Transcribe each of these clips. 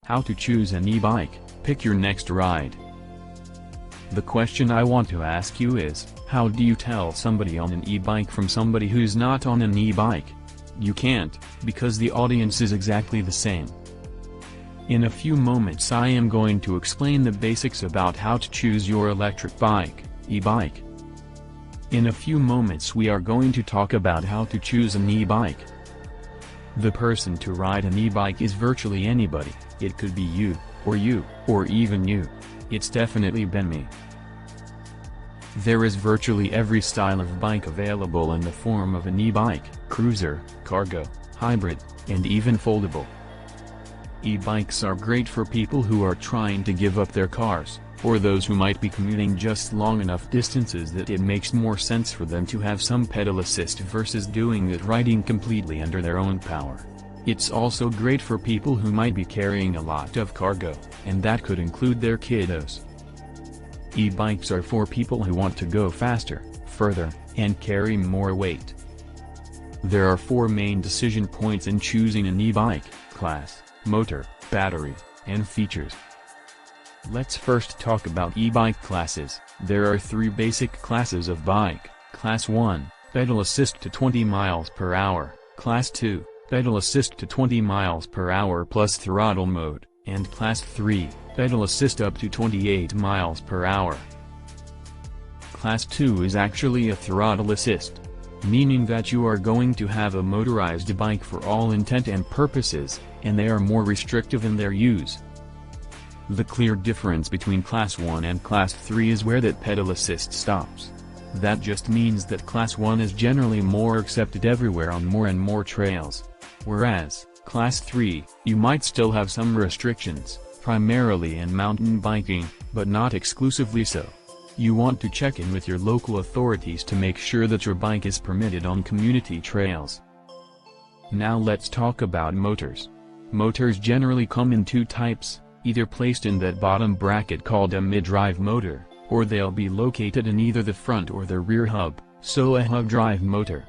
How to choose an e-bike, pick your next ride. The question I want to ask you is, how do you tell somebody on an e-bike from somebody who's not on an e-bike? You can't, because the audience is exactly the same. In a few moments I am going to explain the basics about how to choose your electric bike, e-bike. In a few moments we are going to talk about how to choose an e-bike. The person to ride an e-bike is virtually anybody. It could be you, or even you. It's definitely been me. There is virtually every style of bike available in the form of an e-bike, cruiser, cargo, hybrid, and even foldable. E-bikes are great for people who are trying to give up their cars, or those who might be commuting just long enough distances that it makes more sense for them to have some pedal assist versus doing it riding completely under their own power. It's also great for people who might be carrying a lot of cargo, and that could include their kiddos. E-bikes are for people who want to go faster, further, and carry more weight. There are 4 main decision points in choosing an e-bike: class, motor, battery, and features. Let's first talk about e-bike classes. There are 3 basic classes of bike: Class 1, pedal assist to 20 miles per hour, Class 2, pedal assist to 20 miles per hour plus throttle mode, and Class 3, pedal assist up to 28 miles per hour. Class 2 is actually a throttle assist, meaning that you are going to have a motorized bike for all intent and purposes, and they are more restrictive in their use. The clear difference between Class 1 and Class 3 is where that pedal assist stops. That just means that Class 1 is generally more accepted everywhere on more and more trails. Whereas, Class 3, you might still have some restrictions, primarily in mountain biking, but not exclusively so. You want to check in with your local authorities to make sure that your bike is permitted on community trails. Now let's talk about motors. Motors generally come in 2 types, either placed in that bottom bracket called a mid-drive motor, or they'll be located in either the front or the rear hub, so a hub drive motor.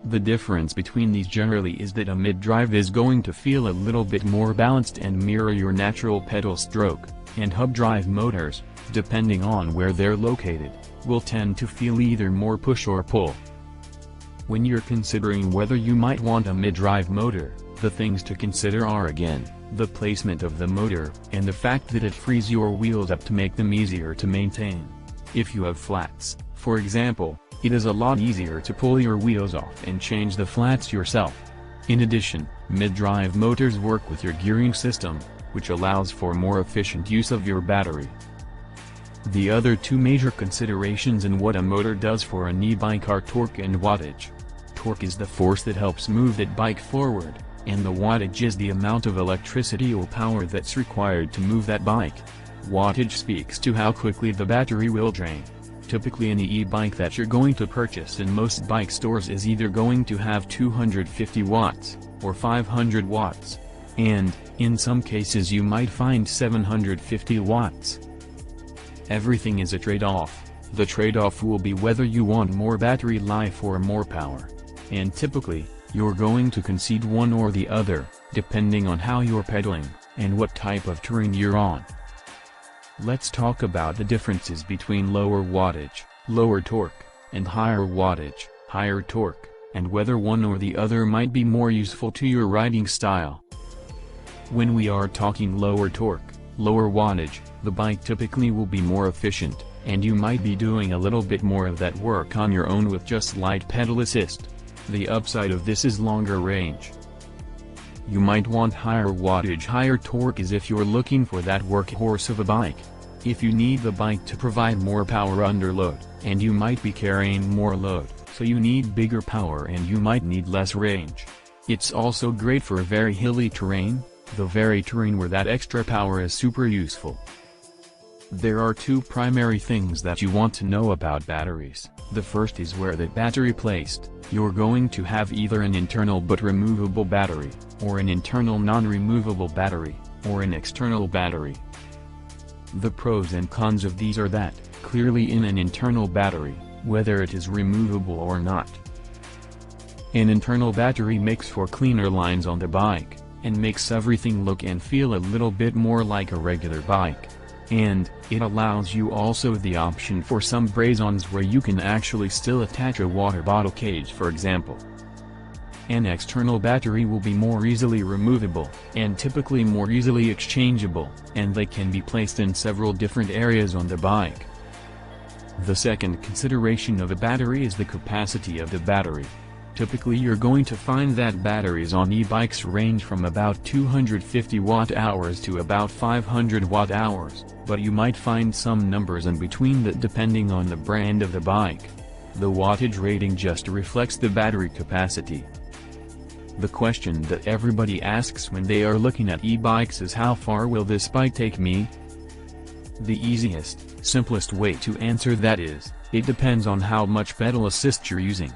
The difference between these generally is that a mid-drive is going to feel a little bit more balanced and mirror your natural pedal stroke, and hub drive motors, depending on where they're located, will tend to feel either more push or pull. When you're considering whether you might want a mid-drive motor, the things to consider are again, the placement of the motor, and the fact that it frees your wheels up to make them easier to maintain. If you have flats, for example, it is a lot easier to pull your wheels off and change the flats yourself. In addition, mid-drive motors work with your gearing system, which allows for more efficient use of your battery. The other 2 major considerations in what a motor does for an e-bike are torque and wattage. Torque is the force that helps move that bike forward, and the wattage is the amount of electricity or power that's required to move that bike. Wattage speaks to how quickly the battery will drain. Typically an e-bike that you're going to purchase in most bike stores is either going to have 250 watts, or 500 watts, and, in some cases you might find 750 watts. Everything is a trade-off. The trade-off will be whether you want more battery life or more power. And typically, you're going to concede one or the other, depending on how you're pedaling, and what type of terrain you're on. Let's talk about the differences between lower wattage, lower torque, and higher wattage, higher torque, and whether one or the other might be more useful to your riding style. When we are talking lower torque, lower wattage, the bike typically will be more efficient, and you might be doing a little bit more of that work on your own with just light pedal assist. The upside of this is longer range. You might want higher wattage, higher torque as if you're looking for that workhorse of a bike. If you need the bike to provide more power under load, and you might be carrying more load, so you need bigger power and you might need less range. It's also great for very hilly terrain, the very terrain where that extra power is super useful. There are 2 primary things that you want to know about batteries. The first is where the battery placed. You're going to have either an internal but removable battery, or an internal non-removable battery, or an external battery. The pros and cons of these are that, clearly in an internal battery, whether it is removable or not. An internal battery makes for cleaner lines on the bike, and makes everything look and feel a little bit more like a regular bike. And it allows you also the option for some braze-ons where you can actually still attach a water bottle cage, for example. An external battery will be more easily removable, and typically more easily exchangeable, and they can be placed in several different areas on the bike. The second consideration of a battery is the capacity of the battery. Typically you're going to find that batteries on e-bikes range from about 250 watt-hours to about 500 watt-hours, but you might find some numbers in between that depending on the brand of the bike. The wattage rating just reflects the battery capacity. The question that everybody asks when they are looking at e-bikes is, how far will this bike take me? The easiest, simplest way to answer that is, it depends on how much pedal assist you're using.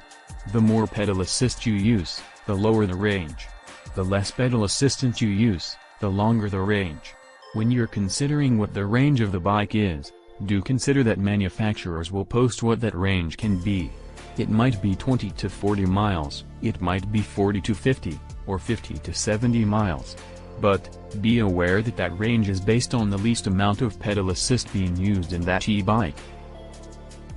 The more pedal assist you use, the lower the range. The less pedal assistance you use, the longer the range. When you're considering what the range of the bike is, do consider that manufacturers will post what that range can be. It might be 20 to 40 miles, it might be 40 to 50, or 50 to 70 miles. But, be aware that that range is based on the least amount of pedal assist being used in that e-bike.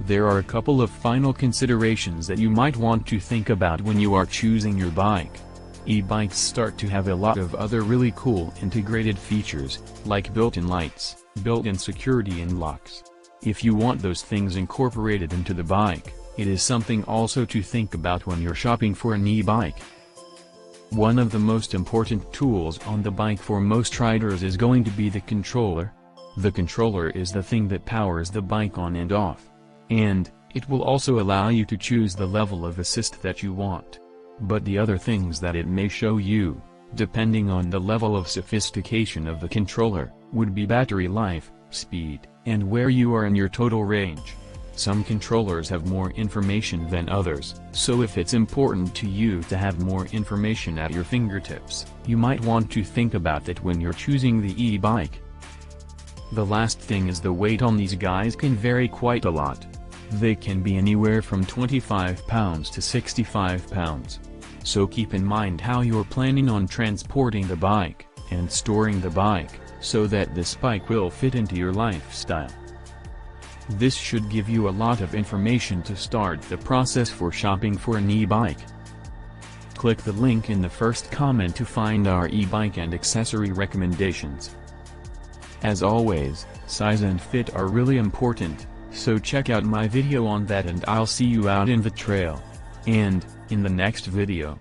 There are a couple of final considerations that you might want to think about when you are choosing your bike. E-bikes start to have a lot of other really cool integrated features, like built-in lights, built-in security and locks. If you want those things incorporated into the bike, it is something also to think about when you're shopping for an e-bike. One of the most important tools on the bike for most riders is going to be the controller. The controller is the thing that powers the bike on and off. And, it will also allow you to choose the level of assist that you want. But the other things that it may show you, depending on the level of sophistication of the controller, would be battery life, speed, and where you are in your total range. Some controllers have more information than others, so if it's important to you to have more information at your fingertips, you might want to think about that when you're choosing the e-bike. The last thing is the weight on these guys can vary quite a lot. They can be anywhere from 25 pounds to 65 pounds. So keep in mind how you're planning on transporting the bike, and storing the bike, so that this bike will fit into your lifestyle. This should give you a lot of information to start the process for shopping for an e-bike. Click the link in the first comment to find our e-bike and accessory recommendations. As always, size and fit are really important, so check out my video on that and I'll see you out in the trail. And, in the next video.